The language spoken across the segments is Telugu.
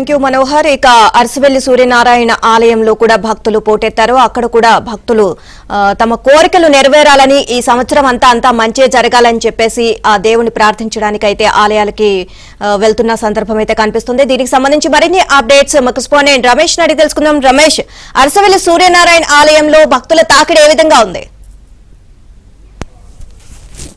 థాంక్యూ మనోహర్. ఇక అరసవెల్లి సూర్యనారాయణ ఆలయంలో కూడా భక్తులు పోటెత్తారు. అక్కడ కూడా భక్తులు తమ కోరికలు నెరవేరాలని, ఈ సంవత్సరం అంతా మంచి జరగాలని చెప్పేసి ఆ దేవుని ప్రార్థించడానికి అయితే ఆలయాలకి వెళ్తున్న సందర్భం అయితే కనిపిస్తుంది. దీనికి సంబంధించి మరిన్ని అప్డేట్స్ మా కరెస్పాండెంట్ రమేష్ అడిగి తెలుసుకుందాం. రమేష్, అరసవెల్లి సూర్యనారాయణ ఆలయంలో భక్తుల తాకిడి ఏ విధంగా ఉంది?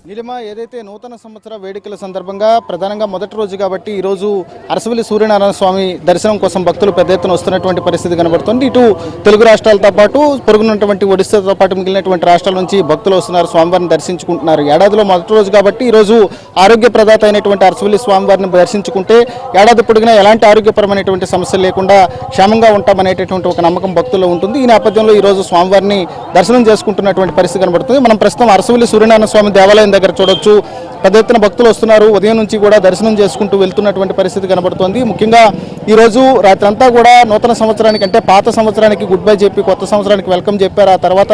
నీలిమ, ఏదైతే నూతన సంవత్సర వేడుకల సందర్భంగా ప్రధానంగా మొదటి రోజు కాబట్టి ఈరోజు అరసవెల్లి సూర్యనారాయణ స్వామి దర్శనం కోసం భక్తులు పెద్ద ఎత్తున వస్తున్నటువంటి పరిస్థితి కనబడుతుంది. ఇటు తెలుగు రాష్ట్రాలతో పాటు పొరుగున్నటువంటి ఒడిశాతో పాటు మిగిలినటువంటి రాష్ట్రాల నుంచి భక్తులు వస్తున్నారు, స్వామివారిని దర్శించుకుంటున్నారు. ఏడాదిలో మొదటి రోజు కాబట్టి ఈరోజు ఆరోగ్య ప్రదాత అయినటువంటి అరసవెల్లి స్వామివారిని దర్శించుకుంటే ఏడాది పొడిగినా ఎలాంటి ఆరోగ్యపరమైనటువంటి సమస్యలు లేకుండా క్షేమంగా ఉంటామనేటటువంటి ఒక నమ్మకం భక్తుల్లో ఉంటుంది. ఈ నేపథ్యంలో ఈరోజు స్వామివారిని దర్శనం చేసుకుంటున్నటువంటి పరిస్థితి కనబడుతుంది. మనం ప్రస్తుతం అరసవెల్లి సూర్యనారాయణ స్వామి దేవాలయం దగ్గర చూడొచ్చు. పెద్ద ఎత్తున భక్తులు వస్తున్నారు. ఉదయం నుంచి కూడా దర్శనం చేసుకుంటూ వెళ్తున్నటువంటి పరిస్థితి కనబడుతోంది. ముఖ్యంగా ఈరోజు రాత్రి అంతా కూడా నూతన సంవత్సరానికి అంటే పాత సంవత్సరానికి గుడ్ బై చెప్పి కొత్త సంవత్సరానికి వెల్కమ్ చెప్పారు. ఆ తర్వాత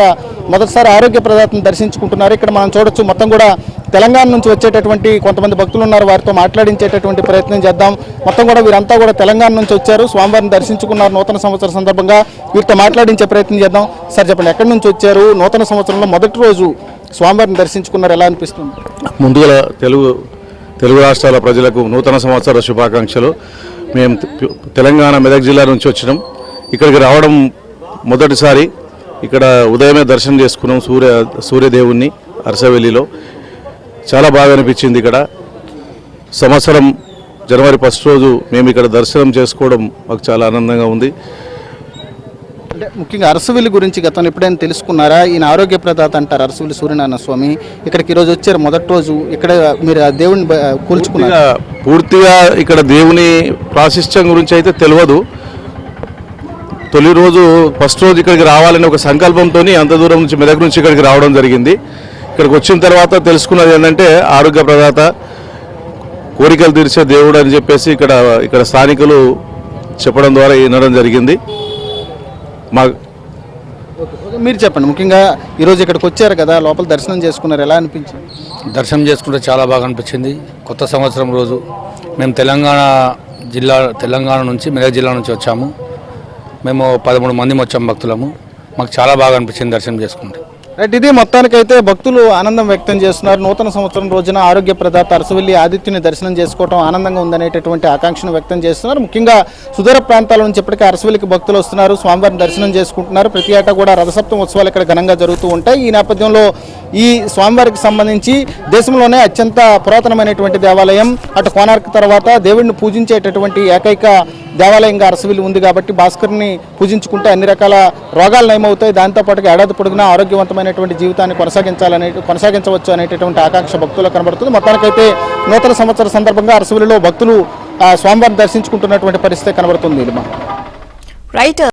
మొదటిసారి ఆరోగ్య ప్రదాతను దర్శించుకుంటున్నారు. ఇక్కడ మనం చూడొచ్చు, మొత్తం కూడా తెలంగాణ నుంచి వచ్చేటటువంటి కొంతమంది భక్తులు ఉన్నారు. వారితో మాట్లాడించేటటువంటి ప్రయత్నం చేద్దాం. మొత్తం కూడా వీరంతా కూడా తెలంగాణ నుంచి వచ్చారు, స్వామివారిని దర్శించుకున్నారు. నూతన సంవత్సరం సందర్భంగా వీరితో మాట్లాడించే ప్రయత్నం చేద్దాం. సార్ చెప్పండి, ఎక్కడి నుంచి వచ్చారు? నూతన సంవత్సరంలో మొదటి రోజు స్వామివారిని దర్శించుకున్నారు, ఎలా అనిపిస్తుంది? ముందుగా తెలుగు రాష్ట్రాల ప్రజలకు నూతన సంవత్సర శుభాకాంక్షలు. మేము తెలంగాణ మెదక్ జిల్లా నుంచి వచ్చినాం. ఇక్కడికి రావడం మొదటిసారి. ఇక్కడ ఉదయమే దర్శనం చేసుకున్నాం సూర్యదేవుణ్ణి అరసవెల్లిలో. చాలా బాగా అనిపించింది. ఇక్కడ సంవత్సరం జనవరి 1 రోజు మేము ఇక్కడ దర్శనం చేసుకోవడం మాకు చాలా ఆనందంగా ఉంది. అంటే ముఖ్యంగా అరసవెల్లి గురించి గతంలో ఎప్పుడైనా తెలుసుకున్నారా? ఈయన ఆరోగ్య ప్రదాత అంటారు అరసవెల్లి సూర్యనారాయణ స్వామి. ఇక్కడికి ఈరోజు వచ్చారు, మొదటి రోజు ఇక్కడ మీరు ఆ దేవుని కూల్చుకున్నారా? పూర్తిగా ఇక్కడ దేవుని ప్రాశస్త్యం గురించి అయితే తెలియదు. తొలి రోజు ఫస్ట్ రోజు ఇక్కడికి రావాలని ఒక సంకల్పంతో అంత దూరం నుంచి మెదక్ నుంచి ఇక్కడికి రావడం జరిగింది. ఇక్కడికి వచ్చిన తర్వాత తెలుసుకున్నది ఏంటంటే ఆరోగ్య ప్రదాత, కోరికలు తీర్చే దేవుడు అని చెప్పేసి ఇక్కడ స్థానికులు చెప్పడం ద్వారా వినడం జరిగింది. మీరు చెప్పండి, ముఖ్యంగా ఈరోజు ఇక్కడికి వచ్చారు కదా, లోపల దర్శనం చేసుకున్నారు, ఎలా అనిపించింది? దర్శనం చేసుకుంటే చాలా బాగా అనిపించింది. కొత్త సంవత్సరం రోజు మేము తెలంగాణ నుంచి మెదక్ జిల్లా నుంచి వచ్చాము. మేము 13 మంది వచ్చాము భక్తులము. మాకు చాలా బాగా అనిపించింది దర్శనం చేసుకుంటే. రైట్, ఇది మొత్తానికైతే భక్తులు ఆనందం వ్యక్తం చేస్తున్నారు. నూతన సంవత్సరం రోజున ఆరోగ్య ప్రదాత అరసవెల్లి ఆదిత్యుని దర్శనం చేసుకోవడం ఆనందంగా ఉందనేటటువంటి ఆకాంక్షను వ్యక్తం చేస్తున్నారు. ముఖ్యంగా సుదూర ప్రాంతాల నుంచి ఇప్పటికే అరసవెల్లికి భక్తులు వస్తున్నారు, స్వామివారిని దర్శనం చేసుకుంటున్నారు. ప్రతి ఏటా కూడా రథసప్తమి ఉత్సవాలు ఇక్కడ ఘనంగా జరుగుతూ ఉంటాయి. ఈ నేపథ్యంలో ఈ స్వామివారికి సంబంధించి దేశంలోనే అత్యంత పురాతనమైనటువంటి దేవాలయం, అటు కోనార్క్ తర్వాత దేవుడిని పూజించేటటువంటి ఏకైక దేవాలయంగా అరసవెల్లి ఉంది. కాబట్టి భాస్కర్ని పూజించుకుంటే అన్ని రకాల రోగాలు నయమవుతాయి. దాంతోపాటుగా ఏడాది పొడుగునా ఆరోగ్యవంతమైనటువంటి జీవితాన్ని కొనసాగించవచ్చు అనేటటువంటి ఆకాంక్ష భక్తులకు కనబడుతుంది. మొత్తానికైతే నూతన సంవత్సర సందర్భంగా అరసవెల్లిలో భక్తులు స్వామివారిని దర్శించుకుంటున్నటువంటి పరిస్థితి కనబడుతుంది. రైట్.